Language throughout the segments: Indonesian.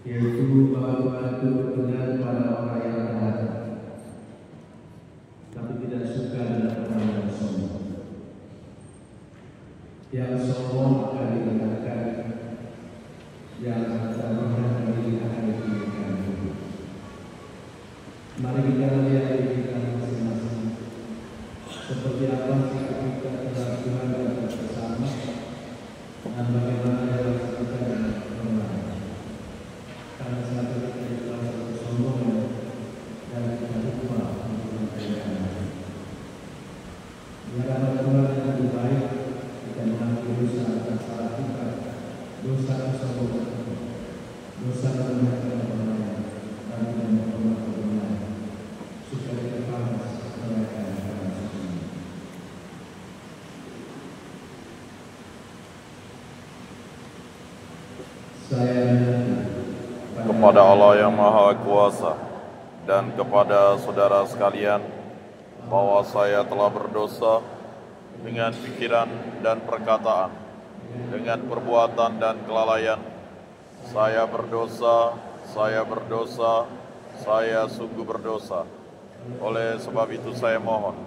yaitu bantu kebenaran pada orang yang taat, tapi tidak suka dengan orang yang sombong. Yang sombong akan dikatakan, yang terhormat akan diberikan. Mari kita lihat diri kita masing-masing, seperti apa sikap kita terhadap Tuhan dan bersama, dan bagaimana relasi kita dengan orang lain. Karena saat kita telah sombong dan kita lupa untuk memperbaiki. Di hadapan Tuhan yang lebih baik, kita mengakui dosa atas salah kita, dosa kesombongan, dosa meremehkan orang lain, dan tidak menghormati orang lain, supaya kita pantas merayakan dalam suci. Kepada Allah yang Maha Kuasa dan kepada saudara sekalian, bahwa saya telah berdosa dengan pikiran dan perkataan, dengan perbuatan dan kelalaian. Saya berdosa, saya sungguh berdosa. Oleh sebab itu saya mohon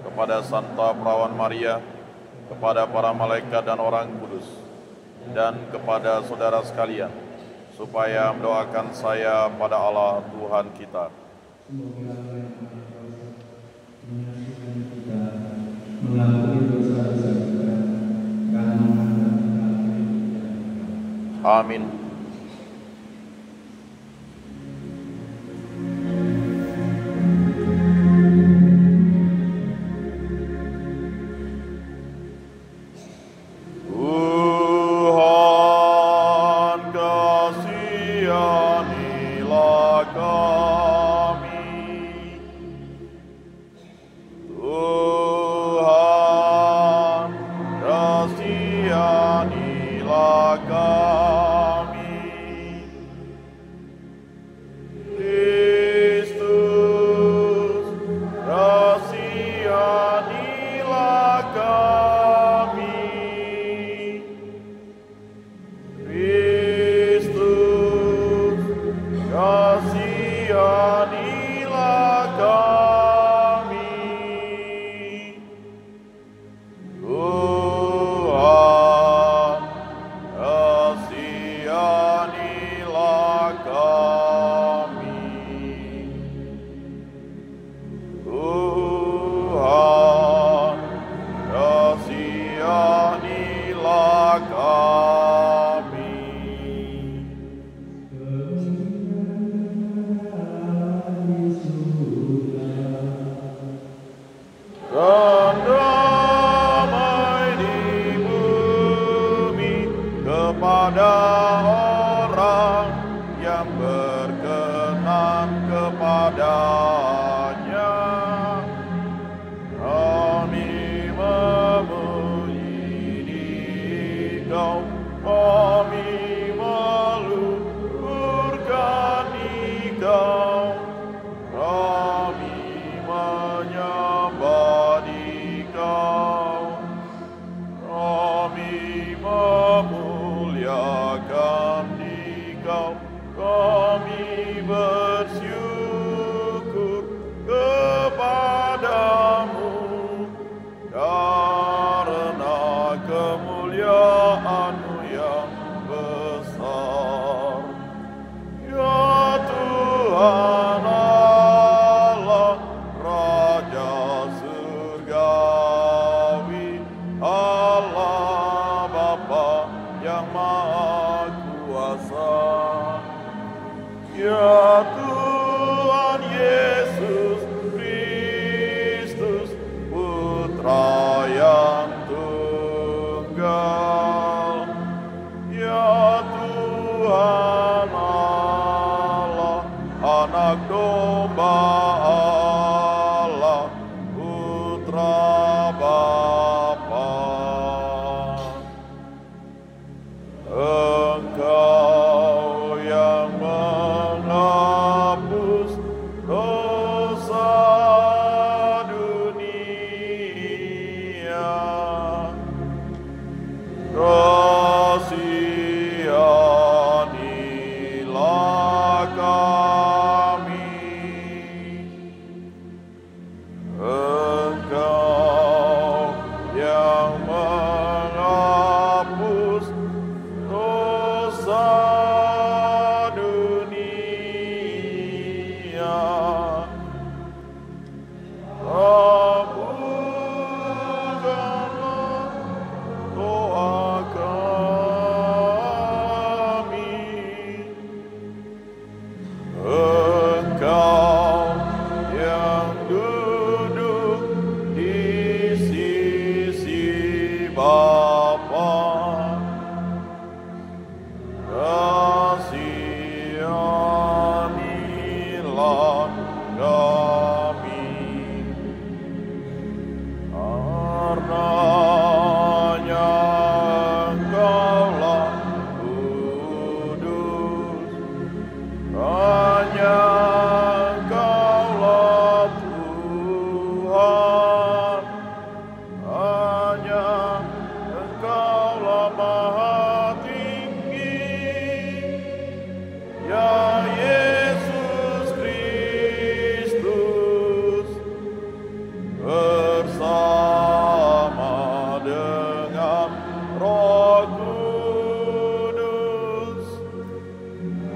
kepada Santa Perawan Maria, kepada para malaikat dan orang kudus, dan kepada saudara sekalian, supaya mendoakan saya pada Allah Tuhan kita. Amin. Kasihanilah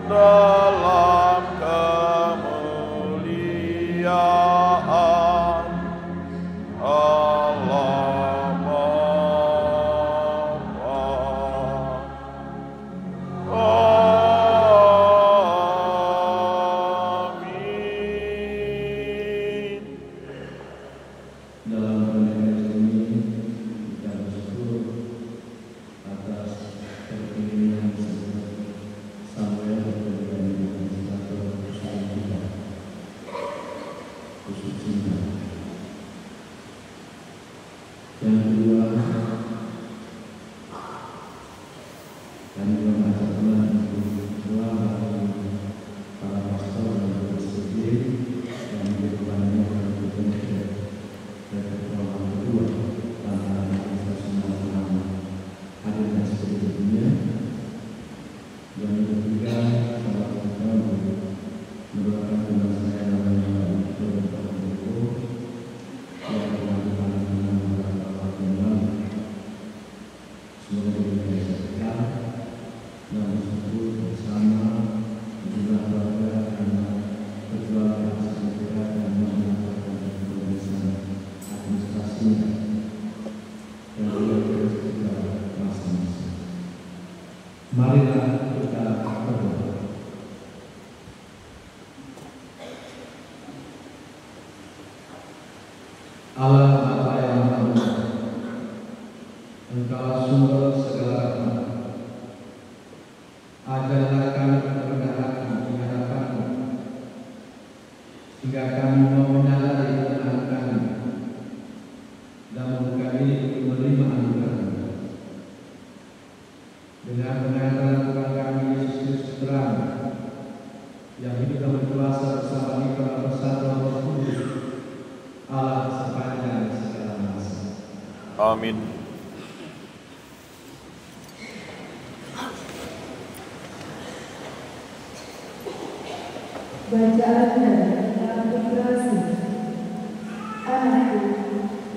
dalam kemuliaan Allah Bapa. Amin. Dalam konteks ini kita bersyukur atas terpilihnya Samuel dan administrator perusahaan kita, khusus cinta. Yang kedua, kami mengajak Tuhan untuk doa bagi para pastor dan presbiter yang kedepannya akan bekerja dan pertolongan kedua tantangan administrasi nasional hadir dan seterusnya. Yang ketiga, salah satu merupakan tugas saya dalam menjalankan program itu yang dilakukan dengan beberapa tahun. Semoga diberkati dan bersyukur bersama jumlah keluarga karena perjuangan segera dan melakukan penulisan administrasinya dan juga terus kita masing-masing. Marilah kita berdoa. Allah Bapa yang Maha Esa, Engkau sumber segala rahmat. Ajarlah kami kerendahan hati di hadapan-Mu, sehingga kami mau menyadari kelemahan kami dan membuka diri untuk menerima anugerah-Mu. Dengan pengantaran Tuhan kami Yesus Kristus terang, yang hidup dan berkuasa bersama di dalam persatuan Roh Kudus, Allah sepanjang segala masa. Amin. Bacaan dari Anugerasi. Anakku,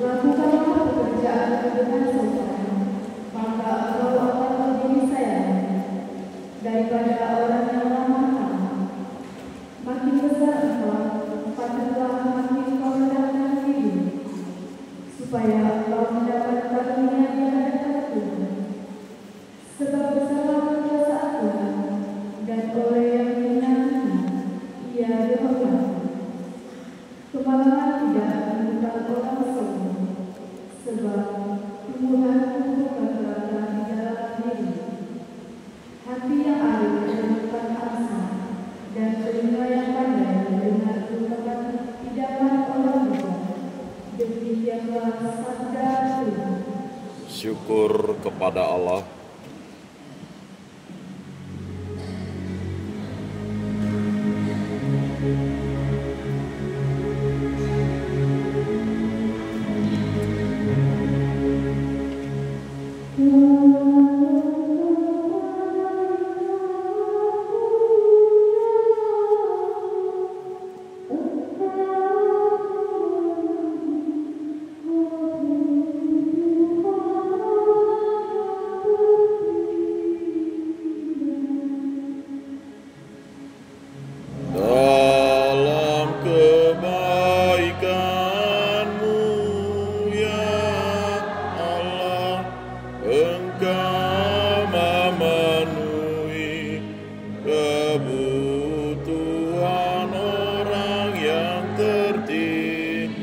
lakukanlah pekerjaan dengan sopan, maka engkau akan lebih sayang daripada orang yang lemah. Makin besar engkau, patutlah makin kau rendahkan diri, supaya engkau mendapat karunia di hadapan Tuhan. Sebab besarlah kekuasaan Tuhan, dan oleh yang menyenangi ia dihormati. Kemalangan tidak menemukan orang sombong, sebab tumbuhan bukan berada di dalam diri. Hati yang arif menemukan angsa, dan telinga yang pandai mendengar ungkapan idaman orang bijak. Demikianlah sabda Tuhan. Syukur kepada Allah. Dalam kebaikan-Mu ya Allah, Engkau memenuhi kebutuhan orang yang tertindas.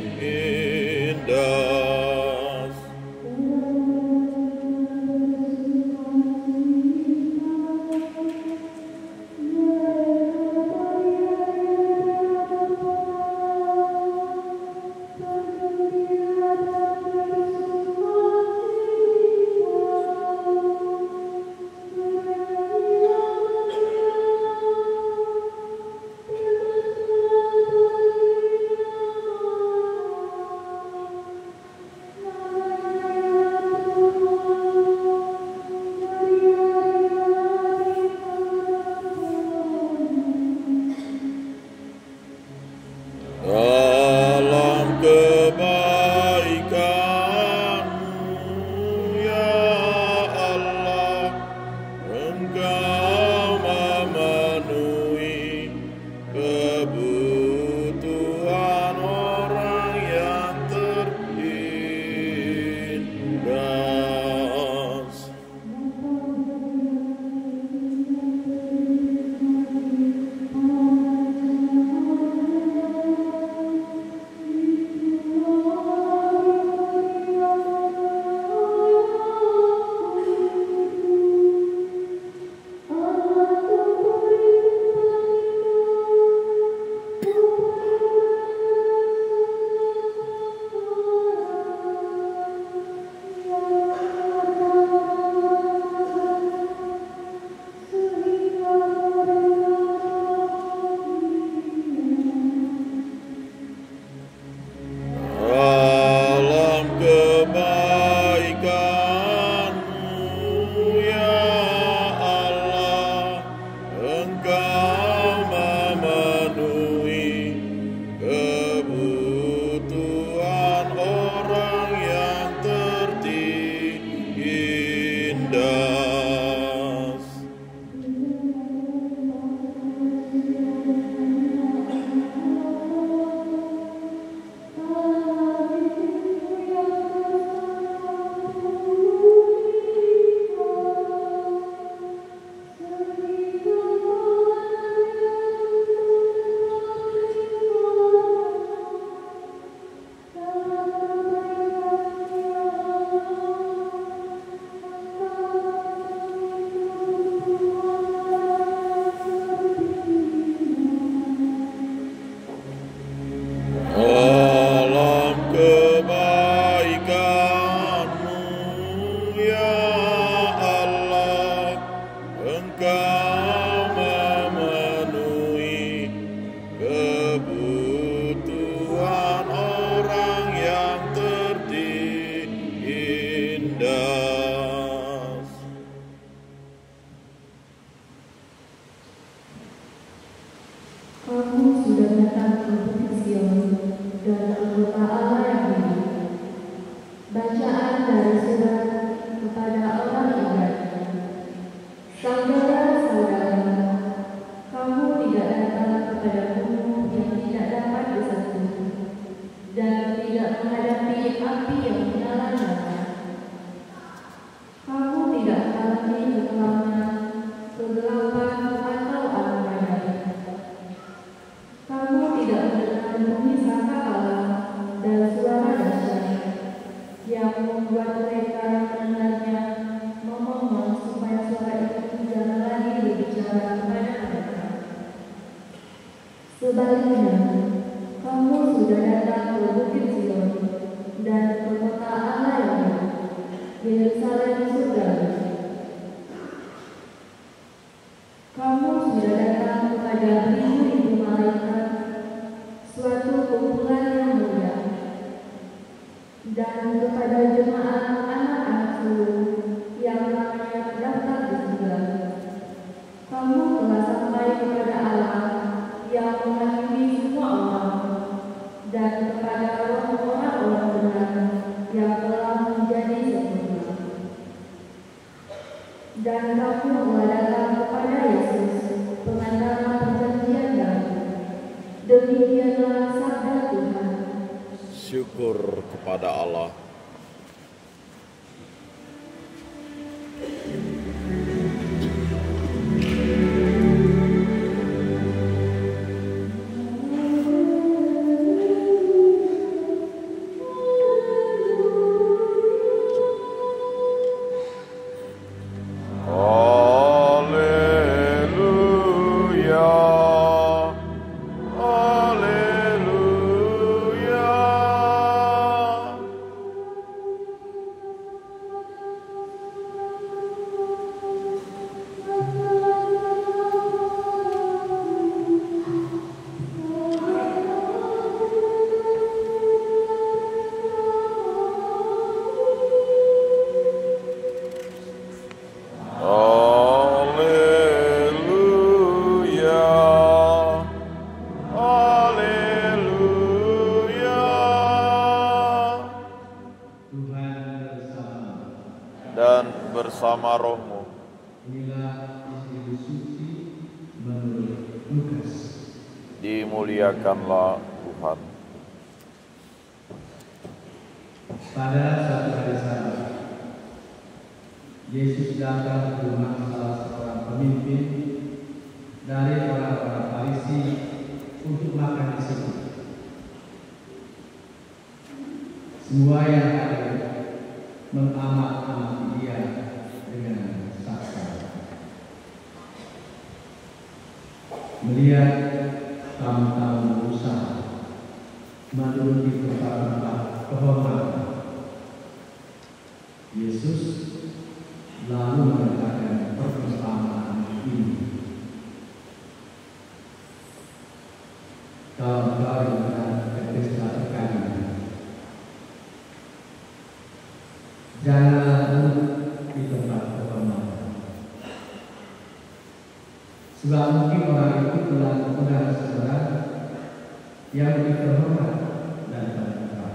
Dalam kebaikan-Mu ya Allah, Engkau memenuhi Engkau memenuhi kebutuhan orang yang tertindas. Kamu sudah datang ke Bukit Sion dan ke kota Allah yang hidup. Bacaan dari surat kepada orang Ibrani. Saudara-saudara, kamu tidak datang kepada gunung yang tidak dapat disentuh dan tidak menghadapi api yang menyala-nyala. Kamu tidak mengalami kekelaman, kegelapan atau Armageddon. Kamu tidak mendengar bunyi sangkakala dan suara dahsyat yang membuat mereka mendengarnya memohon supaya suara itu jangan lagi berbicara kepada mereka. Sebaliknya, kamu sudah datang ke Bukit Sion dan ke kota Allah yang hidup, Yerusalem surgawi. Kamu sudah datang kepada ribu-ribu malaikat, suatu kumpulan yang mulia, dan kepada jemaat anak-anak sulung yang namanya terdaftar di surga. Kamu telah sampai kepada Allah yang menghakimi semua orang, dan kepada orang-orang benar yang telah menjadi sempurna. Dan kamu telah datang kepada Yesus, pengantara perjanjian baru. Demikianlah sabda Tuhan. Syukur kepada Allah. Dan bersama rohmu. Inilah Injil suci menurut Lukas. Dimuliakanlah Tuhan. Pada suatu hari Sabat, Yesus datang ke rumah salah seorang pemimpin dari orang-orang Farisi untuk makan di situ. Semua yang hadir mengamat-amati dia dengan saksama. Melihat tamu-tamu berusaha menduduki tempat-tempat kehormatan, Yesus lalu mengatakan perumpamaan ini. Kalau engkau dengar pesta perkawinan, janganlah duduk di tempat kehormatan, sebab mungkin orang itu telah mengundang seseorang yang lebih terhormat daripada engkau,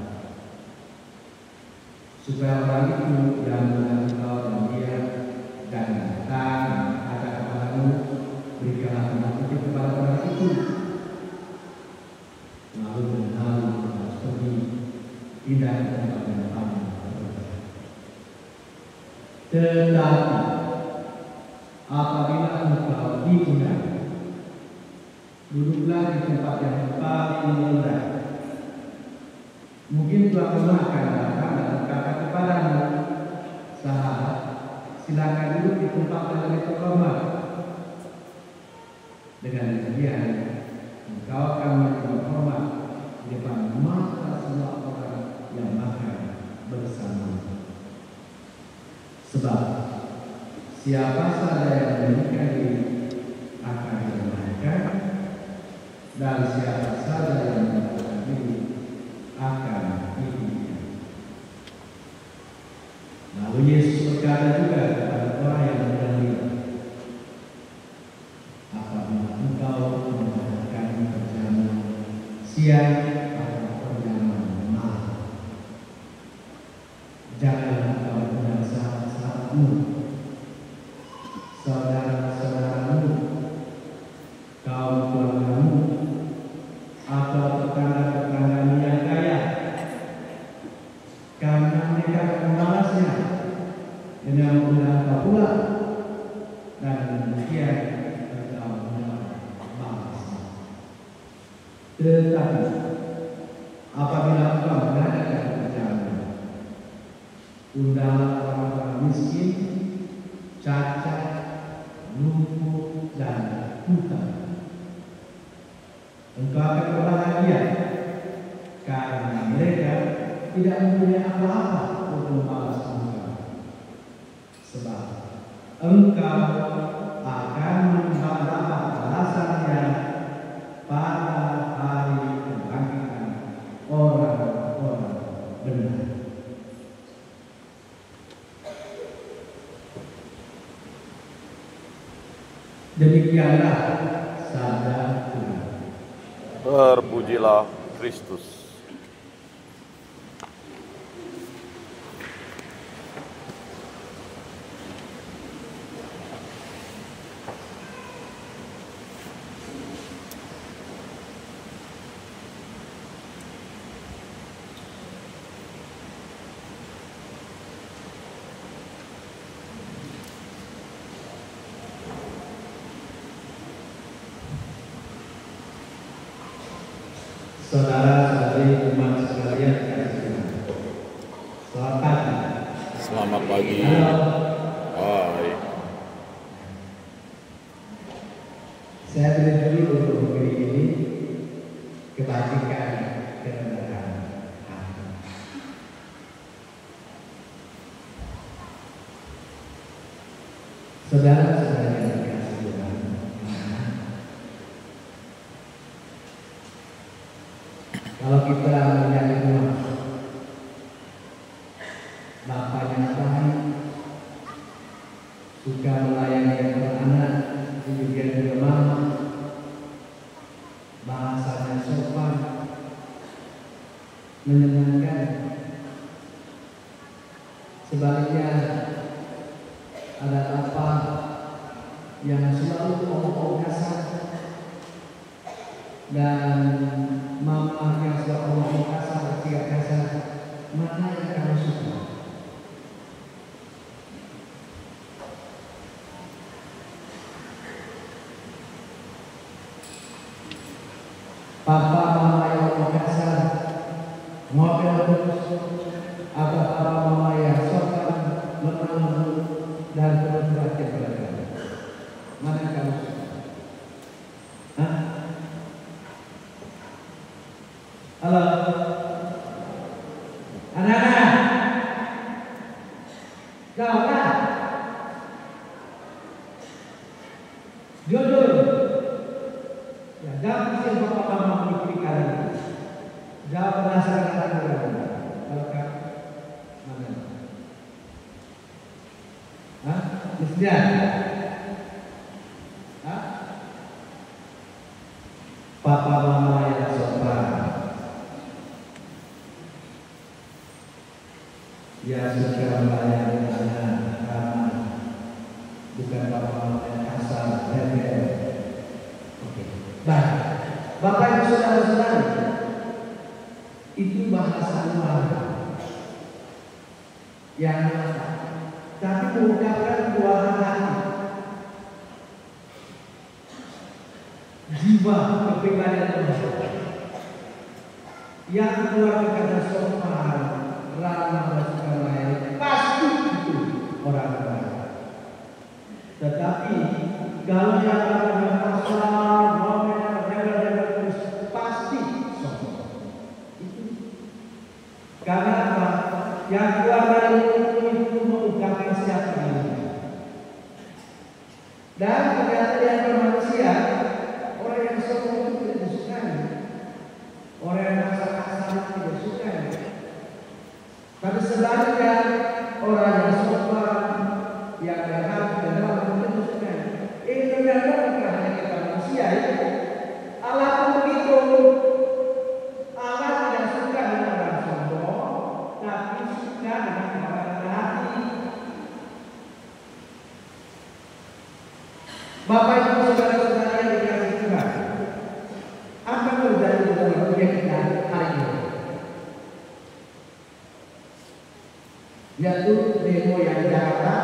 supaya orang itu yang mengundang engkau dan dia jangan datang ada kepadamu, berikanlah tempat itu kepada orang itu, lalu mengenal harus pergi pindah ke tempat yang paling berbeda. Tetapi apabila engkau diundang, duduklah di tempat yang paling rendah. Mungkin tuan rumah akan datang dan berkata kepadamu, sahabat, silakan duduk di tempat yang lebih terhormat. Dengan demikian, engkau akan menjadi hormat di depan mata semua orang yang makan bersama. Sebab siapa saja yang memberikan siang atau perjalanan malam. Jangan kau benar sahabat-sahabatmu, saudara-saudaramu, kaum keluargamu, atau tetangga-tetanggamu yang kaya, karena mereka akan membalasnya dengan mengundang kau pulang, dan demikian engkau mendapat balasan. Tetapi apabila engkau mengadakan perjalanan, undanglah orang-orang miskin, cacat, lumpuh, dan buta. Engkau akan berbahagia karena mereka tidak mempunyai apa-apa untuk membalas engkau, sebab engkau akan mendapat balasannya pada hari kebangkitan orang-orang benar. Demikianlah sabda Tuhan. Terpujilah Kristus. Saudara-saudari umat sekalian kasih Tuhan, selamat pagi. Selamat pagi. Halo. Hai. Saya beri dulu untuk memberi ini kebajikan kerendahan hati. Saudara-saudari yang dikasihi Tuhan, kalau kita mencari rumah, bapak yang baik, suka melayani anak-anak, demikian juga mama, bahasanya sopan, menyenangkan. Sebaliknya ada bapak yang selalu ngomong kasar dan mama yang selalu ngomong kasar, sikap kasar, mana yang kamu suka? Papa mama yang ngomong kasar, ngomel terus, atau papa mama yang sopan, lemah lembut dan penuh perhatian pada kamu? Mana yang kamu suka? Hah? Halo, anak-anak, jawablah, jujur, ya jangan sih bapak mama memikirkan, jawab berdasarkan aturan. Kalau kamu mana? Hah? Mestinya? Hah? Papa mama yang sopan. Dia suka melayani anak ramah, bukan bapak yang kasar, rebel. Oke. Baik, bapak ibu saudara-saudari, itu bahasa luar yang nyata, tapi mengungkapkan keluaran hati, jiwa kepribadian Tuhan yang keluar kata sopan, ramah dan suka melayani, pasti itu orang baik. Tetapi kalau yang berkata kasar, ngomel, rebel terus, pasti sombong. Itu karena apa? Yang keluar dari mulut itu mengungkapkan siapa dirinya. Dan ternyata yang manusia, orang yang sombong itu tidak disukai, orang yang kasar tidak disukai. Tapi sebaliknya orang yang sopan, yang hati dan ramah itu disukai. Ini ternyata bukan hanya kita manusia itu. Allah pun begitu. Bapak Ibu saudara-saudara yang dikasihi Tuhan, apa yang terjadi dalam kuliah kita hari ini? Yaitu demo yang di Jakarta,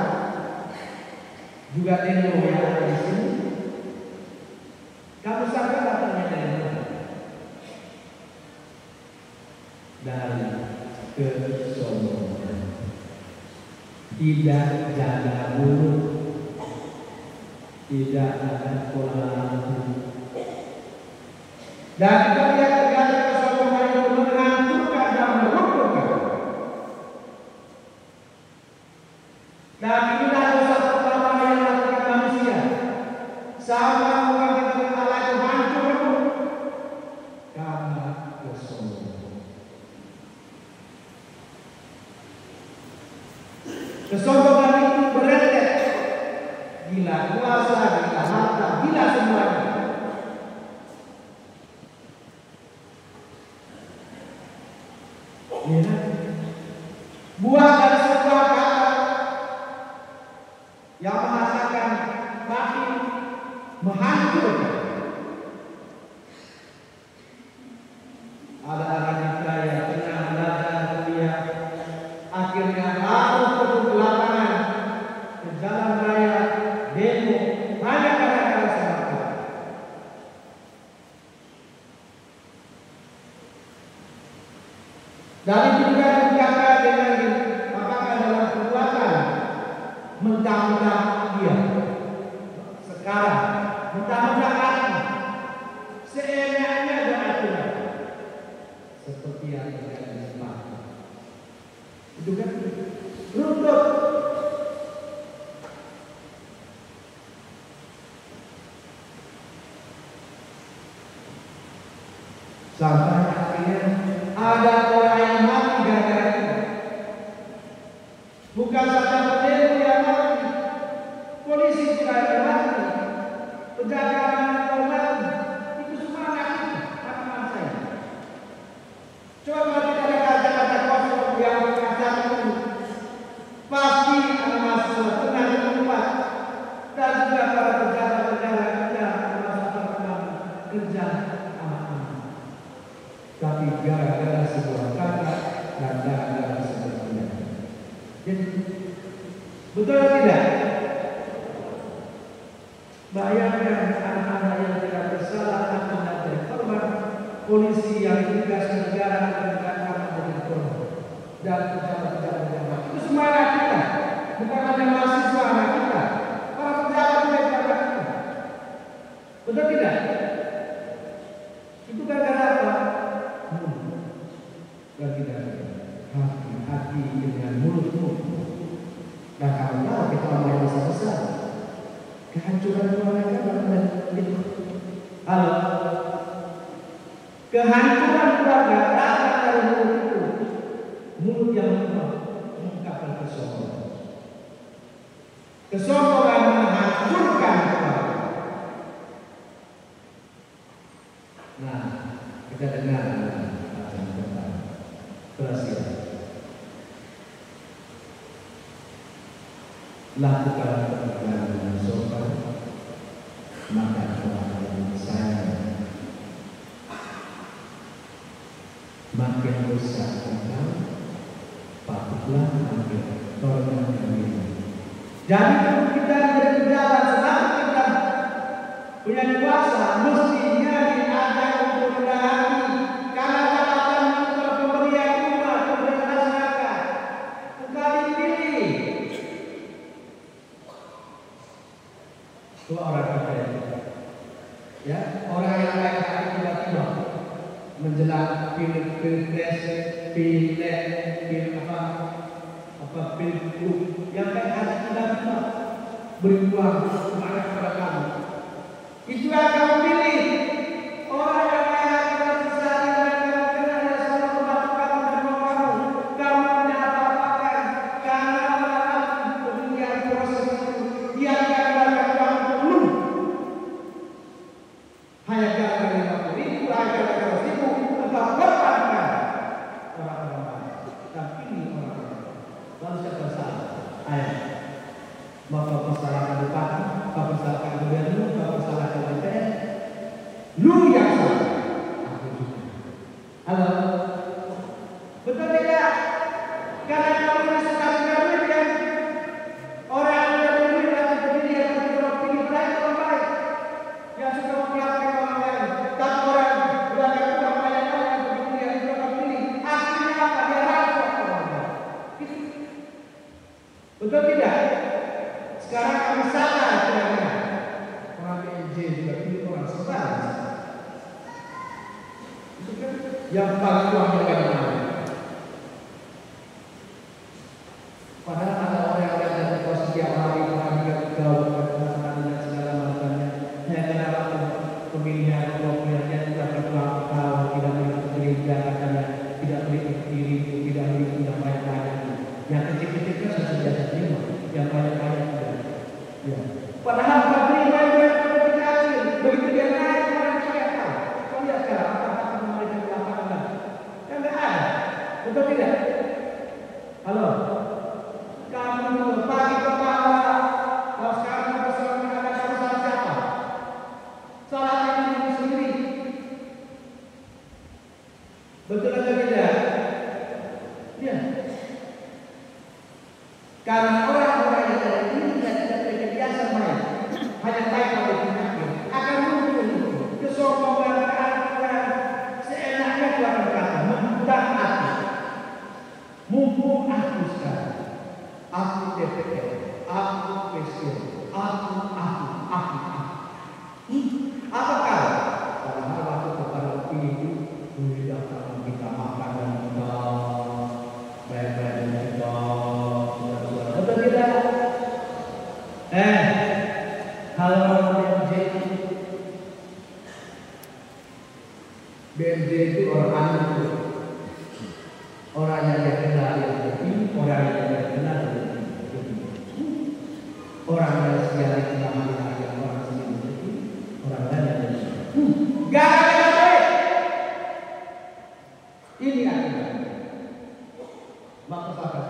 juga demo yang ada di sini. Kamu sangka datangnya dari mana? Dari kesombongan, tidak jaga mulut, tidak ada pola langsung. Dan kita lihat negara kesombongan itu menghancurkan dan meruntuhkan. Dan inilah dosa pertama yang dilakukan manusia. Sama orang kita Allah itu hancur karena kesombongan. Kesombongan itu berentet, gila kuasa, gila harta, gila semuanya. Ya. Buah dari sebuah kata yang menghasilkan makin menghancurkan. Ada anak kita yang tengah belajar kuliah, akhirnya harus turun ke lapangan, ke jalan raya, demo, hanya gara-gara semata. Dari juga dikatakan dengan apakah dalam perbuatan mentang-mentang dia sekarang mentang-mentang hati seenaknya beraturan seperti yang terjadi di Jepang. Itu kan runtuh. Sampai akhirnya ada orang yang mati gara-gara itu. Bukan saja pendemo yang mati, polisi juga yang mati, penjaga yang mati. Itu semua anak saya. Coba kalau kita lihat kata-kata kosong yang kata itu, pasti ada masalah tenang di tempat. Dan juga para penjaga-penjaga kita masalah kerja aman-aman. Tapi gara-gara sebuah kata dan gara-gara sebuah tindakan. Jadi betul atau tidak? Bayangkan anak-anak yang tidak bersalah akan menjadi korban, polisi yang tugas negara akan menjadi korban, dan pejabat-pejabat yang lain. Itu semua anak kita, bukan hanya mahasiswa anak kita, para pejabat juga anak kita. Betul tidak? Itu gara-gara apa? Dan tidak hati-hati dengan mulutmu. Dan kamu tahu kita orang besar-besar, kehancuran keluarga bahkan halo, kehancuran keluarga datang dari mulut itu, mulut yang mengungkapkan kesombongan. Kesombongan menghancurkan keluarga. Nah, kita dengar perhatian. Lakukan pekerjaan dengan sopan, maka orang yang sayang makin besar engkau, patutlah makin hormatkan diri. Jadi kalau kita jadi pejabat, selama kita punya kuasa, mestinya diajak untuk rendah hati. Karena jabatan itu pemberian rumah, pemberian masyarakat, bukan dipilih. Itu orang kita ya, orang yang baik hati tiba-tiba menjelang pilpres, pilgub yang baik hati tiba-tiba beri uang banyak kepada kamu. Itu yang kamu pilih. Orang yang baik hati dan sesat dan kamu kenal yang selalu membantu kamu dan kamu punya apa-apakan karena orang kemudian proses itu dia akan mendapatkan uang penuh. Hanya gara-gara 50.000, hanya gara-gara 1.000 engkau korbankan orang-orang. Dan ini orang-orang lalu siapa salah? Ayah, maka persalahkan bupati, maka persalahkan yang paling tua bagaimana? Padahal ada orang yang ada di setiap hari perhatian gaul dan segala macamnya. Hanya karena pemilihan pemilihannya tidak berkau, tidak mengikuti gereja, katanya tidak mengikuti diri, tidak mengikuti yang banyak-banyak. Yang kecil-kecil kan sudah biasa terima, yang banyak-banyak tidak. Ya. Padahal kalau terima yang kecil, begitu dia naik orang saya tahu. Kau lihat sekarang apa mereka di lapangan? Kan tidak ada, betul tidak? Halo. Kamu pagi kepala, kalau sekarang kita selalu ada salah siapa? Salahnya diri sendiri. Betul atau tidak? Ya. Karena orang-orang yang ada di sini tidak terbiasa main, hanya baik pada penyakit, akan muncul kesombongan, seenaknya Tuhan berkata, membudak hati. Mumpung aku sekarang. Aku DPR, aku presiden, aku. Apakah dalam hal waktu kepada ini itu boleh datang kita makan dan kita bayar-bayar dan kita sudah betul tidak? Hal BMJ itu orang anu, orang yang dia kenal yang lebih, orang yang dia kenal orang yang sejarah kita melihat yang orang sendiri itu orang lain yang jadi gara-gara baik ini akibatnya maka sahabat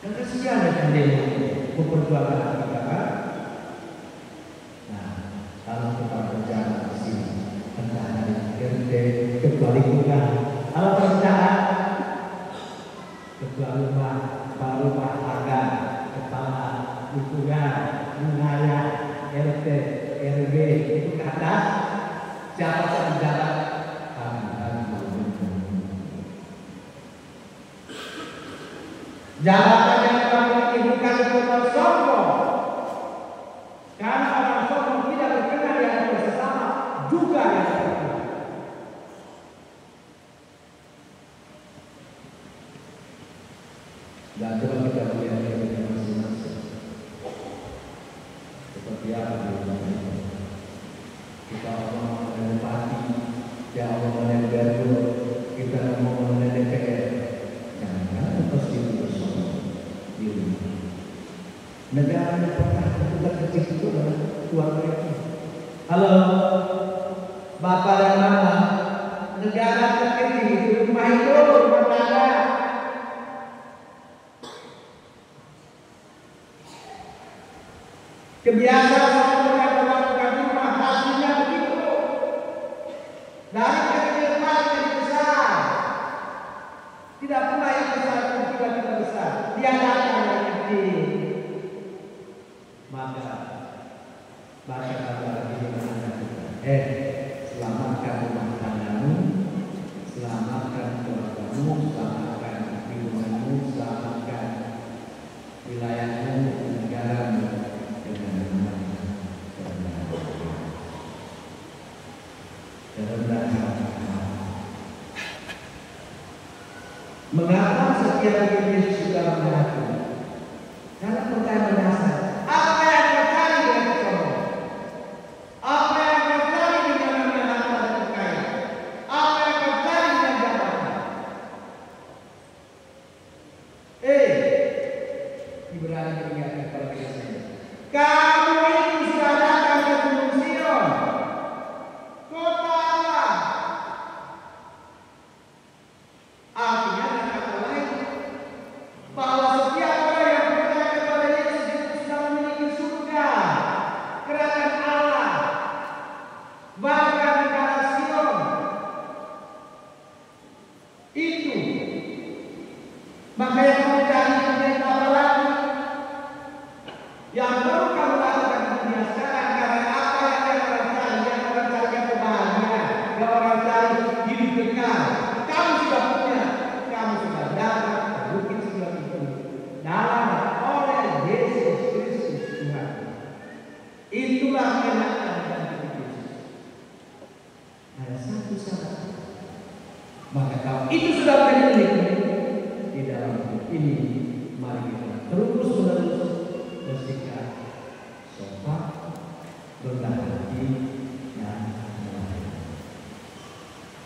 dan kesian dengan dia memperjuangkan akibat. Nah kalau kita berjalan di sini entah dari ketua lingkungan kalau perencanaan ketua rumah harga, kepala lingkungan, wilayah, RT, RW itu ke atas jabatan jabatan yang kami bukan untuk sombong, karena orang sombong tidak berkenan di hadapan sesama juga yang berkenan. Dan coba kita melihat dari masing-masing seperti apa kita ngomong mengenai empati, ya Allah mengenai baru, kita ngomong mengenai DPR, jangan pasti bersama di rumah. Negara yang pernah kita kecil itu adalah Tuhan mereka. Halo, Bapak dan Mama, negara terkecil itu rumah itu rumah tangga. Kebiasaan satu melakukan rumah hasilnya begitu. Dari kecil sampai besar. Tidak pula yang besar pun tidak besar. Dia datang yang kecil. Maka baca lagi selamatkan rumah tanggamu, selamatkan keluargamu, selamatkan lingkunganmu, selamatkan wilayahmu, negaramu. Mengapa setiap Yesus sudah mengaku? Karena pertanyaan dasar, apa yang terjadi dengan kesombongan? Apa yang terjadi dengan namanya harta dan kekayaan? Apa yang terjadi dengan jabatan? Ibrani mengingatkan kepada kita. Kamu itu sudah datang ke Gunung Sion, kota Allah. Artinya dengan kata lain bahwa setiap orang yang percaya kepada Yesus itu sudah memiliki surga, kerajaan Allah, bahkan negara Sion. Itu makanya kamu cari pendeta apa lagi? Yang perlu kamu lakukan di dunia sekarang, karena apa yang orang cari? Yang orang cari kebahagiaan, yang orang cari hidup kekal. Kamu sudah punya, kamu sudah dapat bukit sudah itu dalam oleh Yesus Kristus Tuhan. Itulah enaknya dan Yesus. bersikap sopan, rendah hati, dan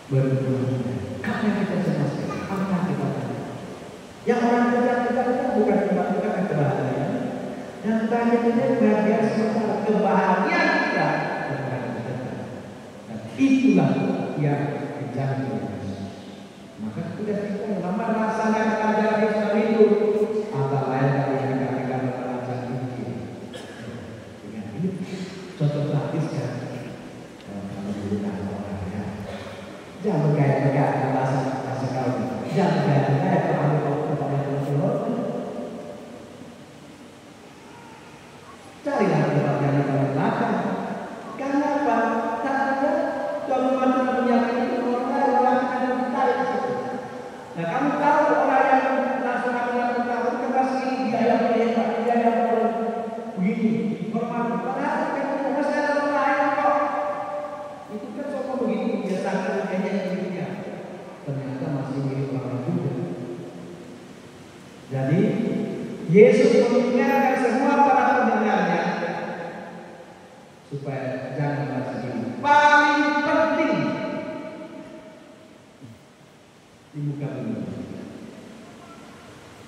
berguna. Apa yang kita jelaskan? Apa yang kita lakukan? Yang orang kita bukan melakukan kebahagiaan, dan bahagianya bahagia serta kebahagiaan kita. Dan itulah yang dijanji oleh Yesus. Maka sudah kita memang melaksanakan ajaran Islam itu antara lain dari yang dikatakan dalam ajaran Injil. Dengan ini contoh praktis kan kalau digunakan orang ya. Jangan bergaya-gaya bahasa kau. Jangan bergaya-gaya kalau ada kepada Rasulullah. Carilah kebahagiaan di belakang. Karena apa? Karena Tuhan membantu menyiapkan itu orang yang ditarik di situ. Nah, kamu tahu orang yang langsung melakukan itu kan pasti dia yang begini. Hormat padahal kan masih ada orang lain kok. Itu kan soal begitu biasanya kayaknya begini. Ternyata masih milik orang juga. Jadi Yesus mengingatkan semua para pendengarnya supaya jangan merasa diri paling penting di muka bumi.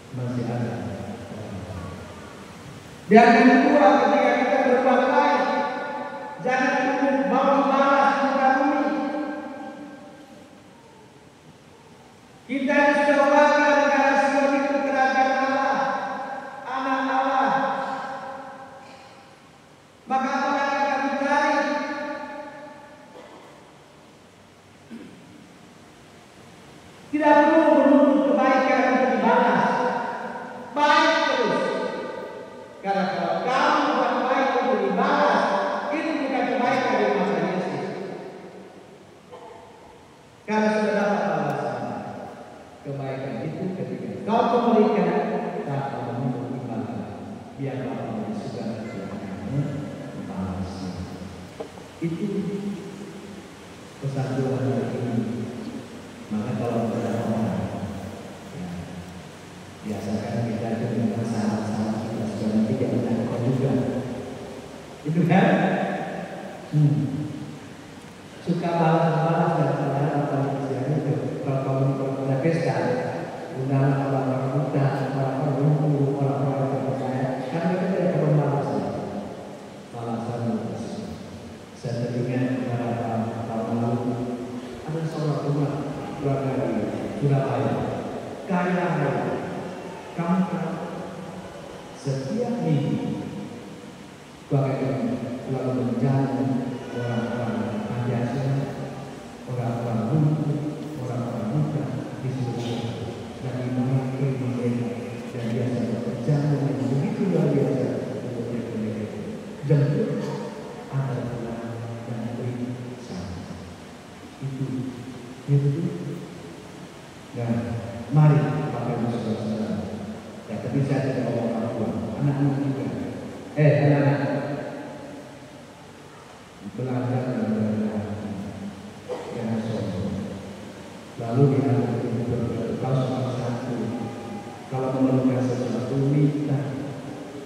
Masih ada. Dan yang kedua, ketika kita berbuat baik, jangan tunggu mau dibalas di muka bumi. Kita sudah warga negara Sion itu kerajaan Allah, anak Allah. Maka apa yang akan dicari? Tidak perlu menuntut kebaikan untuk dibalas. Baik terus. Karena kalau kamu buat baik untuk dibalas, itu bukan kebaikan dari masa Yesus. Karena sudah dapat balasan. Kebaikan itu ketika kau kembalikan tanpa menuntut imbalan, biar Bapa di surga akan membalasnya. Itu pesan Tuhan hari ini. Maka kalau ada orang, ya, biasakan kita itu dengan salah-salah kita sudah nanti dia menangkap juga. Itu kan? Suka balas-balas dan padahal apa istilahnya itu. Kalau kamu ada pesta, undang orang-orang muda, orang-orang lumpuh, orang-orang yang percaya, kan mereka tidak akan membalas. Balasan balas. Saya teringat beberapa tahun lalu ada seorang rumah keluarga di Surabaya, kaya raya. Kamu tahu, setiap minggu bagaimana lalu menjamu orang-orang biasa, orang-orang lumpuh, orang-orang muda di seluruh dan di mereka dan biasa berjamu yang begitu luar biasa untuk mereka. Jemput ada pulang dan beri sama. Itu. Dan mari Bapak Ibu Saudara. Ya, tapi saya tidak bawa orang tua, anak-anak juga. Anak-anak belajar dan belajar. Jangan sombong. Lalu diatur kau salah satu. Kalau memerlukan sesuatu minta.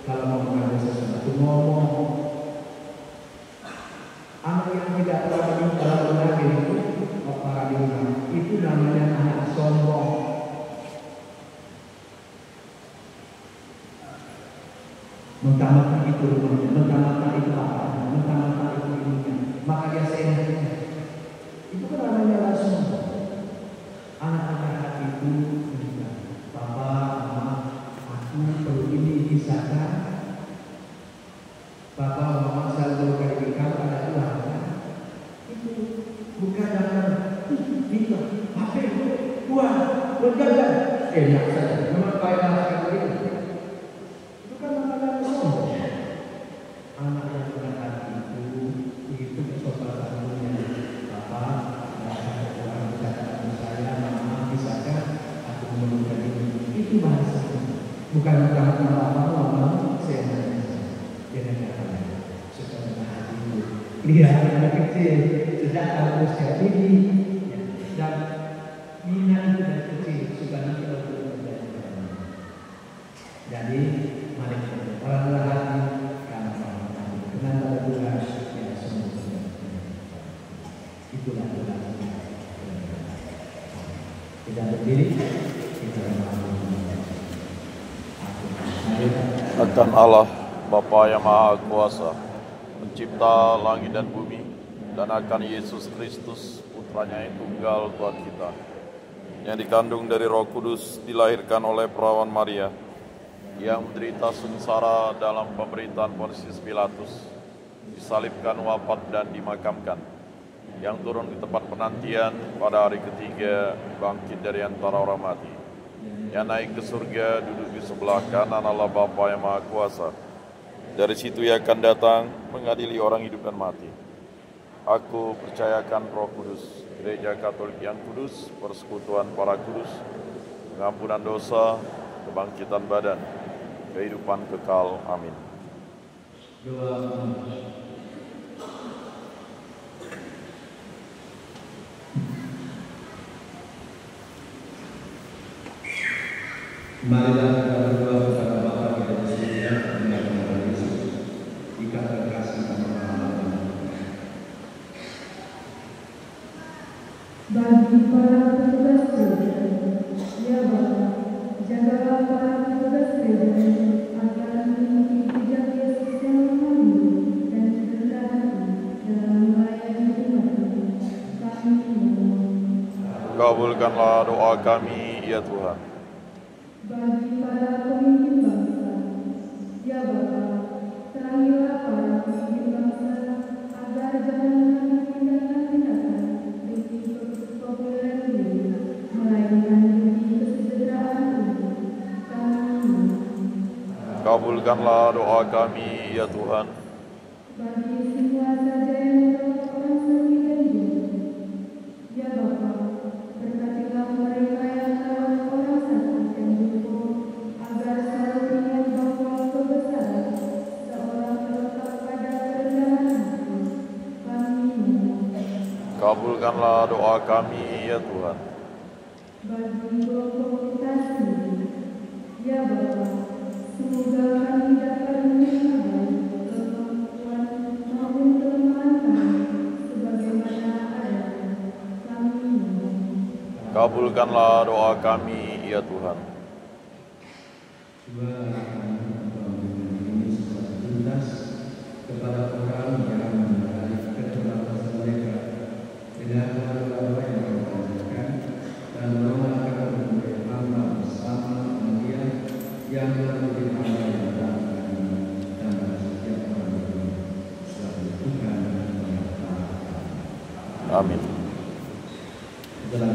Kalau mau mengambil sesuatu ngomong. Anak yang tidak pernah minta lagi itu namanya anak sombong. Mentang-mentang itu rumahnya, mentang-mentang itu apa, mentang-mentang itu ininya, maka dia seenaknya. Itu kan namanya anak sombong. Anak-anak itu bilang, Papa, Mama, aku perlu ini bisakah? Papa, Mama, saya perlu kali kamu ada uang kan? Itu bukan dalam minta, HP, uang, berjalan, enak saja. Memang kaya sekali itu. Itu kan namanya sombong. Anak yang punya hati itu kesopatannya. Papa, uang bisakah saya, Mama, bisakah aku memerlukan ini? Itu bahasa. Bukan Mama, saya dia katakan secara hati itu. Lihat anak kecil sejak tahun usia ini. Dan minat itu dari kecil suka nanti waktu belajar. Jadi mari orang hati Dan Allah, Bapa yang Maha Kuasa, mencipta langit dan bumi, dan akan Yesus Kristus, putranya yang tunggal Tuhan kita, yang dikandung dari Roh Kudus, dilahirkan oleh perawan Maria, yang menderita sengsara dalam pemerintahan Pontius Pilatus, disalibkan, wafat, dan dimakamkan, yang turun di tempat penantian pada hari ketiga, bangkit dari antara orang mati, yang naik ke surga, duduk di sebelah kanan Allah Bapa yang Maha Kuasa. Dari situ ia akan datang mengadili orang hidup dan mati. Aku percayakan Roh Kudus, Gereja Katolik yang kudus, persekutuan para kudus, pengampunan dosa, kebangkitan badan, kehidupan kekal. Amin. Marilah kita berdoa kepada Bapa kita di surga, dengan nama Yesus, ikatan kasih dan pengharapan. Bagi para petugas gereja, ya Bapa, jagalah para petugas gereja agar mengikuti jejak Yesus yang mengambil dan rendah hati dalam melayani umat-Mu. Kami memohon. Kabulkanlah doa kami, ya Tuhan. Bagi para pemimpin bangsa, ya Bapa, terangilah para pemimpin bangsa agar jangan mengambil tindakan-tindakan demi kepopuleran diri, melainkan demi kesejahteraan umat. Kami memohon. Kabulkanlah doa kami, ya Tuhan. Bagi semua saja yang menolong orang sakit dan jauh, ya Bapa, berkatilah mereka yang merawat orang sakit dan jauh, agar selalu ingat bahwa kebesaran seorang terletak pada kerendahan hati. Kami memohon. Kabulkanlah doa kami, ya Tuhan. Bagi kelompok kita sendiri, ya Bapa, semoga kami dapat menerima baik kemampuan maupun kelemahan kami sebagaimana adanya. Kami memohon. Kabulkanlah doa kami, ya Tuhan. Juga akan ini secara tuntas kepada orang yang menarik keterbatasan mereka dengan doa yang mereka ajarkan dan mendoakan untuk hamba bersama Maria yang menjadi hamba yang datang dan setiap orang itu selalu Tuhan menyertai. Amin. Dalam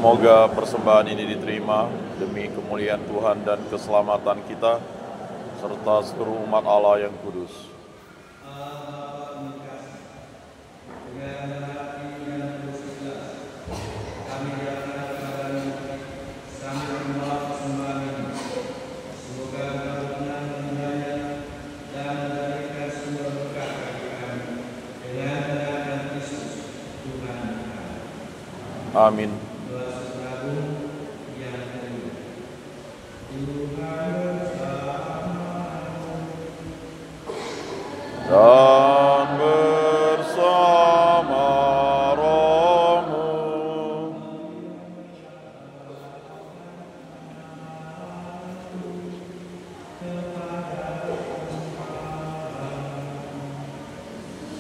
Semoga persembahan ini diterima demi kemuliaan Tuhan dan keselamatan kita, serta seluruh umat Allah yang kudus. Amin. Dan bersama rohmu.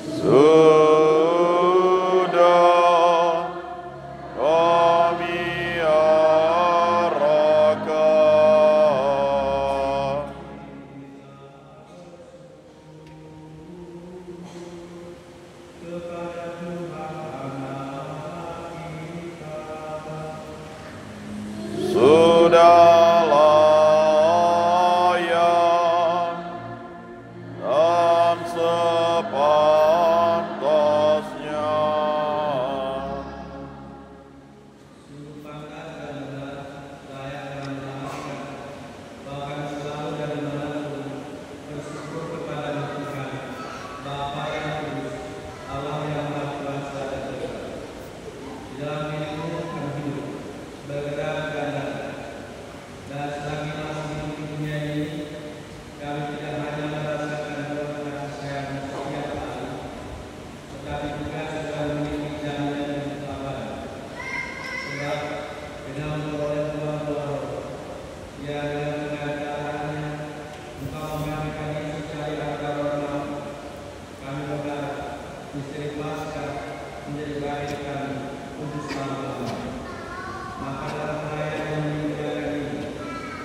Sudah kami arahkan sudah layak dan sepantasnya.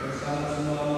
Bersama semua